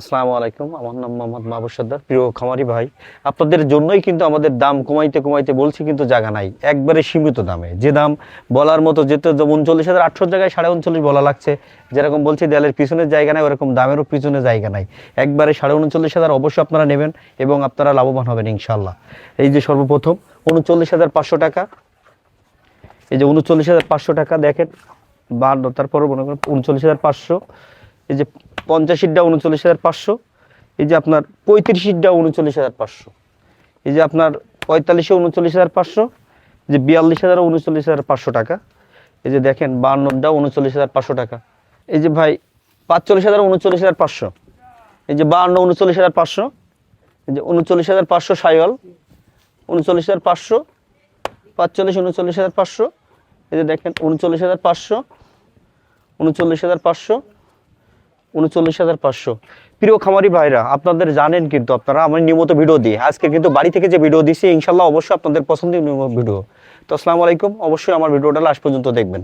আসসালামু আলাইকুম। আমার নাম মোহাম্মদ মাহবুব সর্দার। প্রিয় খামারি ভাই, আপনাদের জন্যই কিন্তু আমাদের দাম কমাইতে কমাইতে বলছি, কিন্তু জায়গা নাই, একবারে সীমিত দামে। যে দাম বলার মতো, যেতে 39,800 জায়গায় 39.5 বলা লাগছে, যেরকম বলছি দেয়ালের পিছনের জায়গা নাই, ওরকম দামেরও পিছনে জায়গা নাই। একবারে 39,500 অবশ্যই আপনারা নেবেন এবং আপনারা লাভবান হবেন ইনশাল্লাহ। এই যে সর্বপ্রথম 39,500 টাকা, এই যে 39,500 টাকা দেখেন, 52, তারপরে মনে করেন 39,500, এই যে 85টা 39,500, এই যে আপনার 35টা 39,500, এই যে আপনার 45-এ 39,500, যে 42,000 39,500 টাকা, এই যে দেখেন 52টা 39,500 টাকা, এই যে ভাই 45,000 39,500, এই যে 52 39,500, এই যে 39,500 সাইওয়াল 39,500, 45 39,500, এই যে দেখেন 39,500, 39,500, 39,500। প্রিয় খামারি ভাইরা, আপনাদের জানেন কিন্তু, আপনারা আমার নিয়মিত ভিডিও দিই। আজকে কিন্তু বাড়ি থেকে যে ভিডিও দিচ্ছি, ইনশাল্লাহ অবশ্যই আপনাদের পছন্দের ভিডিও। তো আসসালামু আলাইকুম, অবশ্যই আমার ভিডিওটা লাস্ট পর্যন্ত দেখবেন।